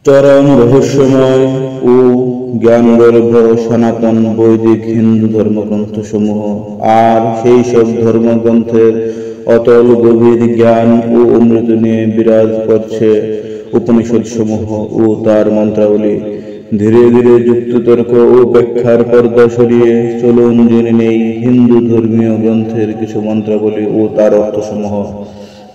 চরম রহস্যময় ও জ্ঞানগর্ভ সনাতন বৈদিক হিন্দু ধর্মগ্রন্থসমূহ আর সেই সব ধর্মগ্রন্থের অতল গভীর জ্ঞান ও অমৃত নিয়ে বিরাজ করছে উপনিষদসমূহ ও তার মন্ত্রাবলী। ধীরে ধীরে যুক্তিতর্ক ও ব্যাখ্যার পর্দা সরিয়ে চলুন জেনে নেই হিন্দু ধর্মীয় গ্রন্থের কিছু মন্ত্রাবলী ও তার অর্থসমূহ।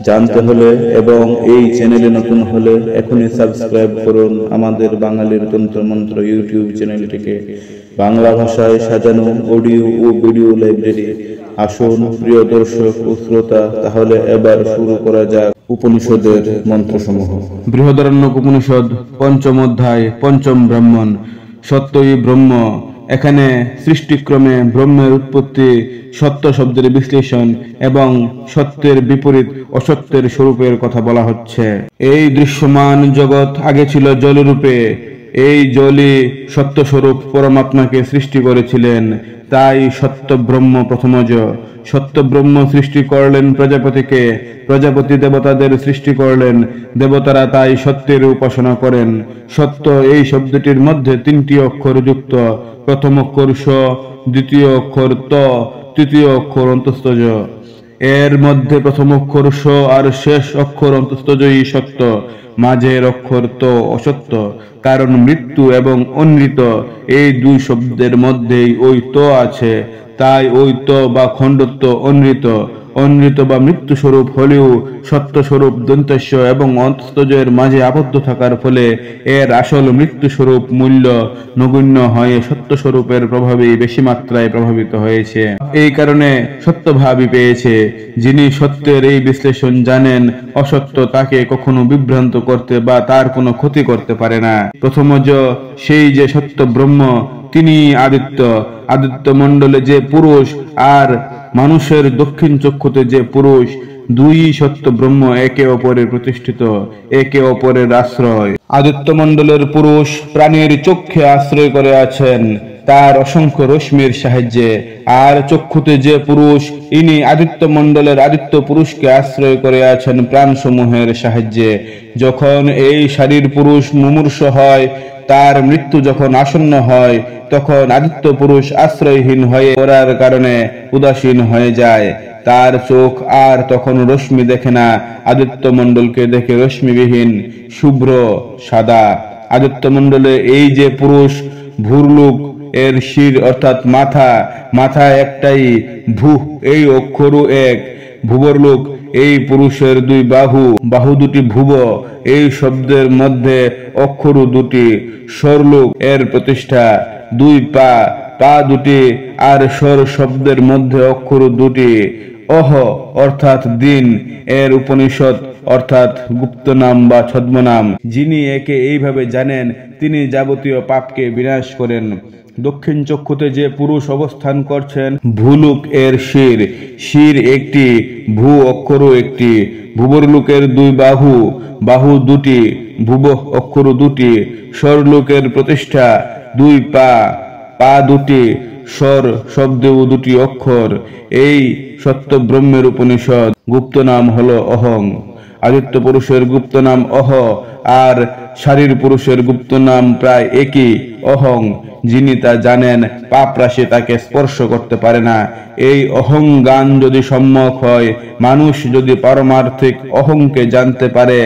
জানতে হলে এবং এই চ্যানেলে নতুন হলে এখনই সাবস্ক্রাইব করুন আমাদের বাঙালির তন্ত্রমন্ত্র ইউটিউব চ্যানেলটিকে। বাংলা ভাষায় সাজানো অডিও ও ভিডিও লাইব্রেরি। আসুন প্রিয় দর্শক ও শ্রোতা, তাহলে এবার শুরু করা যাক উপনিষদের মন্ত্রসমূহ। বৃহদারণ্যক উপনিষদ পঞ্চম অধ্যায়, পঞ্চম ব্রাহ্মণ। সত্যই ব্রহ্ম। এখানে সৃষ্টিক্রমে ব্রহ্মের উৎপত্তি, সত্য শব্দের বিশ্লেষণ এবং সত্যের বিপরীত অসত্যের স্বরূপের কথা বলা হচ্ছে। এই দৃশ্যমান জগৎ আগে ছিল জলরূপে। এই জলই সত্যস্বরূপ পরমাত্মাকে সৃষ্টি করেছিলেন। তাই সত্য ব্রহ্ম প্রথমজ। সত্য ব্রহ্ম সৃষ্টি করলেন প্রজাপতিকে, প্রজাপতি দেবতাদের সৃষ্টি করলেন, দেবতারা তাই সত্যের উপাসনা করেন। সত্য এই শব্দটির মধ্যে তিনটি অক্ষর যুক্ত। প্রথম অক্ষর স, দ্বিতীয় অক্ষর ত, তৃতীয় অক্ষর অন্তস্থজ। এর মধ্যে প্রথম অক্ষর স আর শেষ অক্ষর অন্তস্থজই সত্য, মাঝের অক্ষর ত অসত্য। কারণ মৃত্যু এবং অনৃত এই দুই শব্দের মধ্যেই ওই ত আছে। তাই ওই ত বা খণ্ডত্ব অনৃত, অনৃত বা মৃত্যু স্বরূপ হলেও সত্য স্বরূপ দন্তস্য এবং অন্তস্থজের মাঝে আবদ্ধ থাকার ফলে এর আসল মৃত্যু স্বরূপ মূল্য নগণ্য হয়ে সত্য স্বরূপের প্রভাবেই বেশি মাত্রায় প্রভাবিত হয়েছে। এই কারণে সত্যভাবী পেয়েছে। যিনি সত্যের এই বিশ্লেষণ জানেন, অসত্য তাকে কখনো বিভ্রান্ত করতে বা তার কোনো ক্ষতি করতে পারে না। প্রথমজ সেই যে সত্য ব্রহ্ম, তিনি আদিত্য। আদিত্য মণ্ডলে যে পুরুষ আর মানুষের দক্ষিণ চক্ষুতে যে পুরুষ, দুই সত্য ব্রহ্ম একে অপরের প্রতিষ্ঠিত, একে অপরের আশ্রয়। আদিত্য মণ্ডলের পুরুষ প্রাণীর চক্ষে আশ্রয় করে আছেন তার অসংখ্য রশ্মির সাহায্যে, আর চক্ষুতে যে পুরুষ, ইনি আদিত্য মণ্ডলের আদিত্য পুরুষকে আশ্রয় করে আছেন প্রাণসমূহের সাহায্যে। যখন এই শারীর পুরুষ মুমূর্ষ হয়, তার মৃত্যু যখন আসন্ন হয়, তখন আদিত্য পুরুষ আশ্রয়হীন হয়ে পড়ার কারণে উদাসীন হয়ে যায়। তার চোখ আর তখন রশ্মি দেখে না, আদিত্য মণ্ডলকে দেখে রশ্মিবিহীন, শুভ্র সাদা। আদিত্য মণ্ডলে এই যে পুরুষ, ভূর্লোক এর শির অর্থাৎ মাথা, মাথা একটাই, ভূ এই অক্ষরও এক। ভুবরলোক এই পুরুষের দুই বাহু, বাহু দুটি ভুব এই শব্দের মধ্যে অক্ষরও দুটি। স্বরলোক এর প্রতিষ্ঠা, দুই পা, পা দুটি, আর স্বর শব্দের মধ্যে অক্ষরও দুটি। অহ অর্থাৎ দিন এর উপনিষদ অর্থাৎ গুপ্ত নাম বা ছদ্মনাম। যিনি একে এইভাবে জানেন, তিনি যাবতীয় পাপকে বিনাশ করেন। দক্ষিণ চক্ষুতে যে পুরুষ অবস্থান করছেন, ভূলোক এর শির, শির একটি, ভূ অক্ষরও একটি। ভুবরলোকের দুই বাহু, বাহু দুটি, ভুব অক্ষর দুটি। স্বরলোকের প্রতিষ্ঠা, দুই পা, পা দুটি, স্বর শব্দেও দুটি অক্ষর। এই সত্য ব্রহ্মের উপনিষদ গুপ্ত নাম হলো অহং। আদিত্য পুরুষের গুপ্ত নাম অহ, আর শারীর পুরুষের গুপ্ত নাম প্রায় একই, অহং। যিনি তা জানেন, পাপ রাশি তাকে স্পর্শ করতে পারে না। এই অহং জ্ঞান যদি সম্যক হয়, মানুষ যদি পারমার্থিক অহংকে জানতে পারে,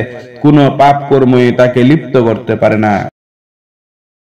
কোনো পাপ কর্মই তাকে লিপ্ত করতে পারে না।